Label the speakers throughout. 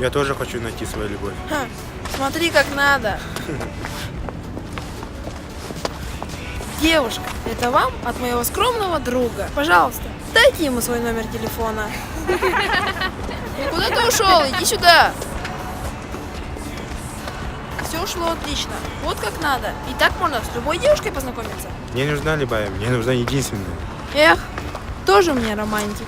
Speaker 1: Я тоже хочу найти свою любовь.
Speaker 2: Ха, смотри, как надо. Девушка, это вам от моего скромного друга. Пожалуйста, дайте ему свой номер телефона. Куда ты ушел? Иди сюда. Все ушло отлично. Вот как надо. И так можно с любой девушкой познакомиться.
Speaker 1: Мне не нужна любая, мне нужна единственная.
Speaker 2: Эх, тоже мне романтик.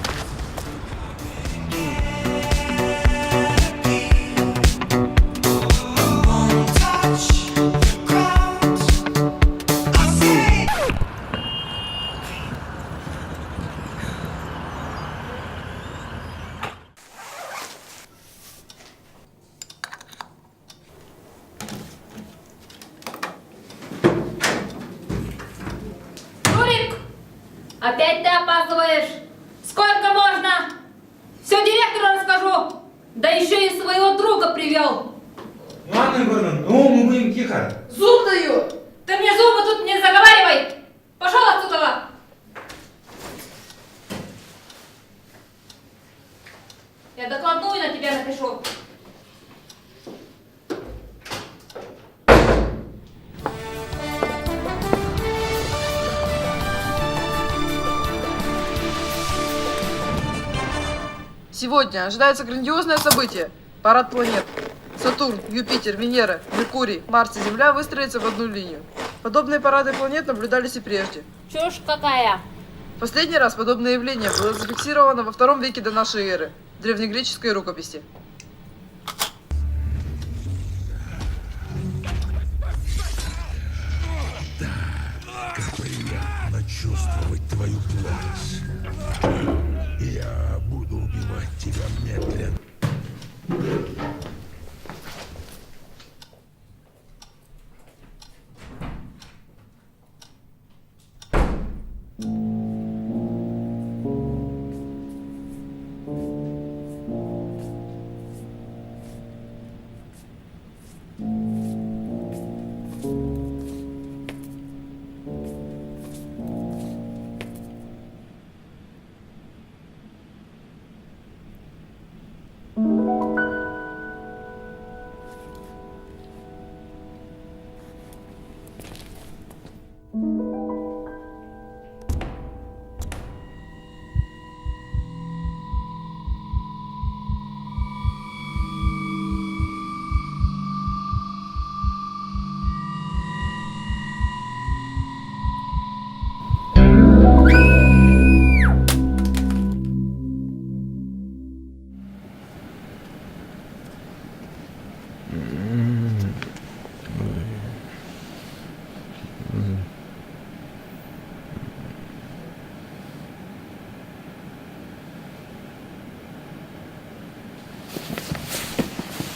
Speaker 3: Жулик, опять ты опаздываешь. Сколько можно? Все директору расскажу. Да еще и своего друга привел.
Speaker 1: Ну, Анна Егоровна, ну мы будем тихо.
Speaker 3: Зуб даю. Ты мне зубы тут не заговаривай. Пошел отсюда. Я докладную на тебя напишу.
Speaker 4: Сегодня ожидается грандиозное событие – парад планет. Сатурн, Юпитер, Венера, Меркурий, Марс и Земля выстроятся в одну линию. Подобные парады планет наблюдались и прежде.
Speaker 3: Чушь какая?
Speaker 4: Последний раз подобное явление было зафиксировано во II веке до нашей эры в древнегреческой рукописи.
Speaker 5: Как приятно чувствовать твою плоть. Я буду убивать тебя медленно.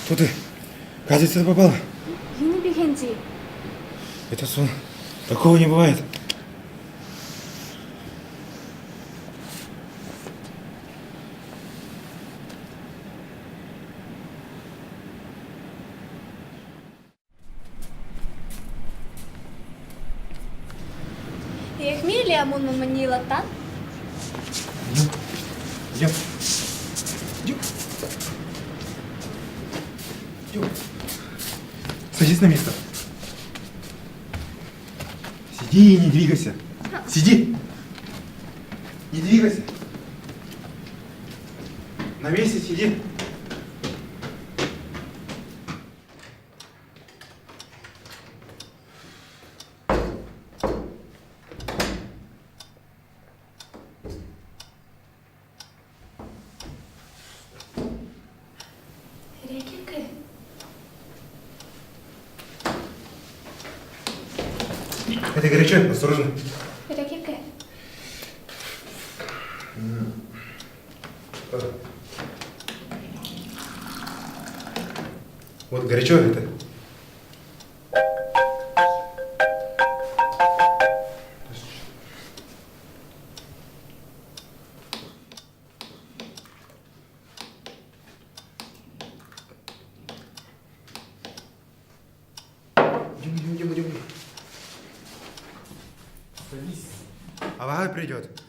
Speaker 1: Что ты? Кажется, ты попала.
Speaker 6: Юный Бехенти,
Speaker 1: Это сон. Такого не бывает.
Speaker 6: я хмели амуну манила та.
Speaker 1: Идем. Идем. Идем. Садись на место. Сиди и не двигайся. Сиди. Не двигайся. На месте сиди.
Speaker 6: Рекике.
Speaker 1: Это горячо, осторожно.
Speaker 6: Рекике.
Speaker 1: Вот горячо это. Идем. Садись. Авага придет.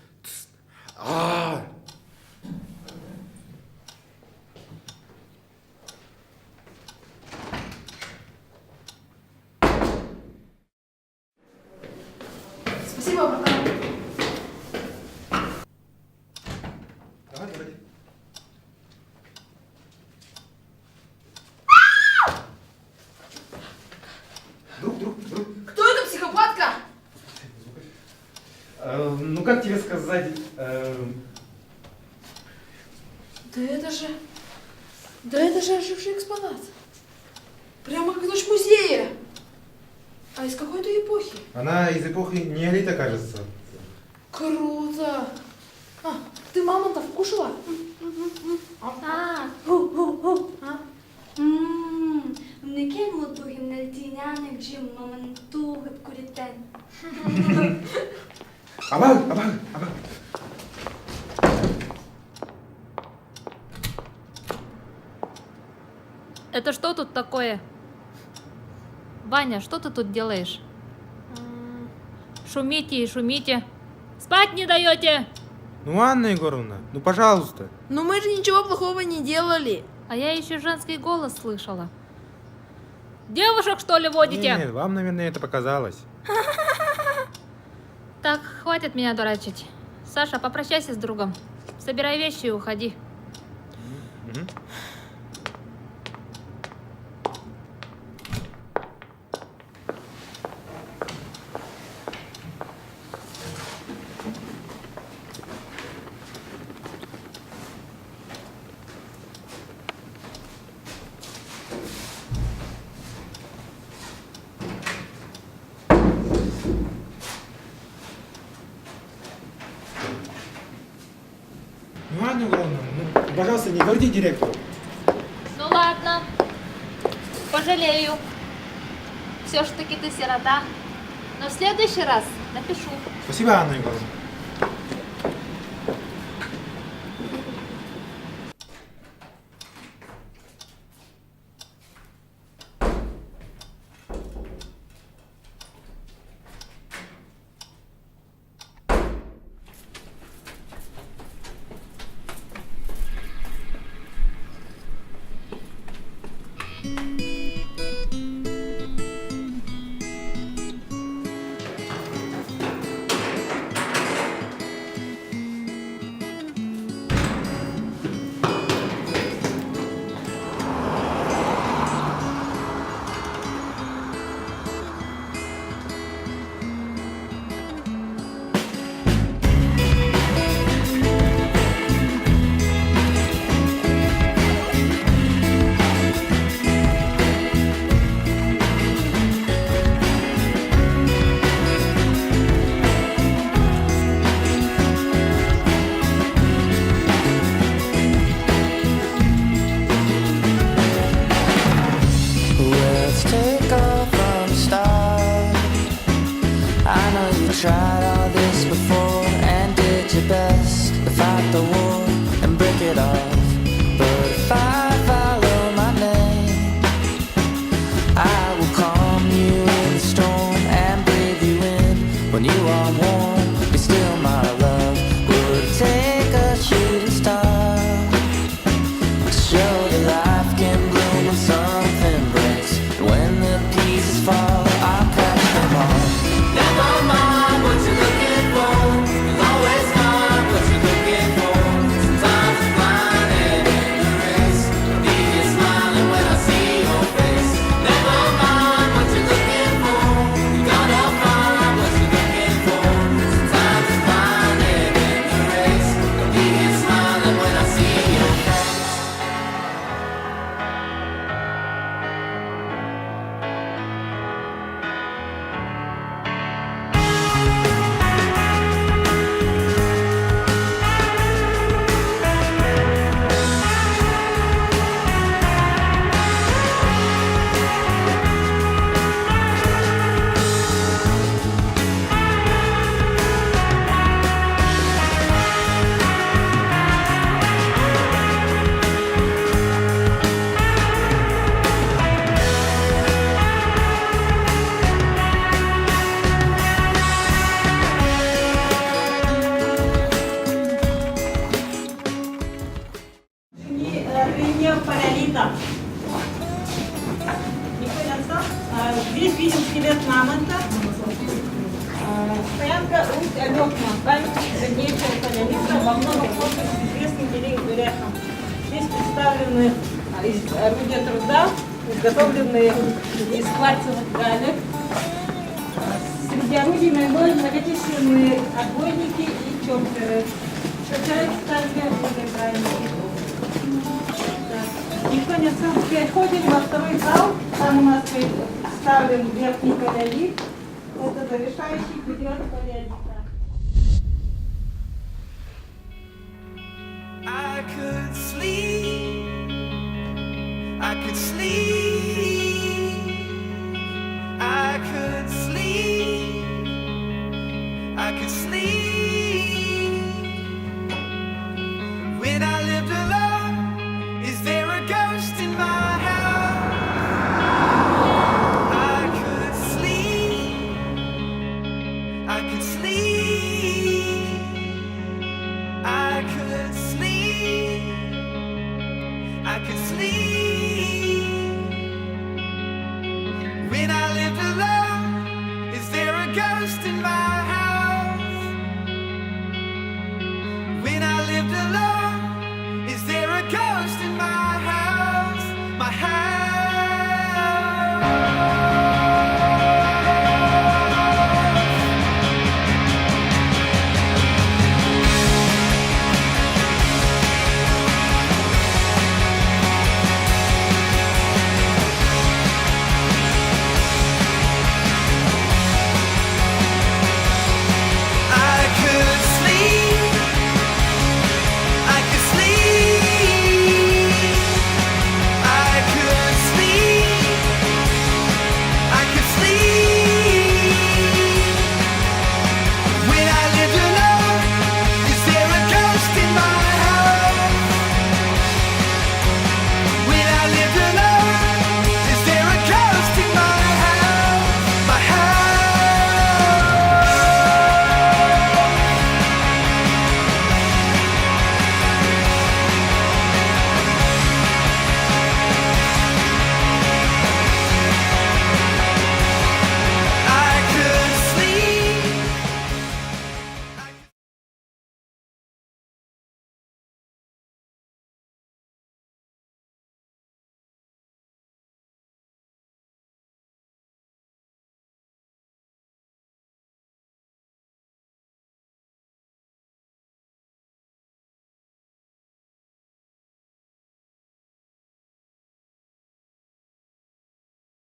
Speaker 1: Ну как тебе сказать?
Speaker 2: Да это же оживший экспонат. Прямо как ночь музея. А из какой-то эпохи.
Speaker 1: Она из эпохи неолита, кажется.
Speaker 2: Круто. А, ты мамонтов кушала?
Speaker 6: Некен мутухим нельтиняник джим мамантугат куритен.
Speaker 1: Абаг.
Speaker 3: Это что тут такое? Ваня, что ты тут делаешь? Шумите и шумите. Спать не даете.
Speaker 1: Ну, Анна Егоровна, ну пожалуйста.
Speaker 2: Но мы же ничего плохого не делали.
Speaker 3: А я еще женский голос слышала. Девушек, что ли, водите?
Speaker 1: Нет, вам, наверное, это показалось.
Speaker 3: Так, хватит меня дурачить. Саша, попрощайся с другом. Собирай вещи и уходи.
Speaker 1: Мгм. Ну, Анна Егоровна, ну, пожалуйста, не говорите директору.
Speaker 3: Ну ладно. Пожалею. Все ж таки ты сирота. Но в следующий раз напишу.
Speaker 1: Спасибо, Анна Егоровна.
Speaker 7: Let's take off from the start. I know you tried all this before and did your best to fight the war and break it off. But if I follow my name, I will calm you in the storm and breathe you in when you are warm. Be still, my love. Would it take a shooting star to show that life can bloom when something breaks? And when the pieces fall, I'll catch them all. Never mind what you're looking for. You'll always find what you're looking for. Sometimes it's blinding in the race. I'll be here smiling when I see your face. Never mind what you're looking for. You gotta find what you're looking for. Sometimes it's blinding in the race. I'll be here smiling when I see your face.
Speaker 8: Рынок паралита. Не понял, что? Здесь видим скелет мамонта. Стоянка легкая, память древнейшего палеолита во многих случаях с известным деревьям. Здесь представлены орудия труда, изготовленные из кварцевых галек. Среди Среди орудий наиболее многочисленные отбойники и чопперы. Качается также музыкальники. Никто не отстал. Переходим во второй зал. Там у нас представлен верхний палеолит. Это завершающий период палеолита.
Speaker 7: I could sleep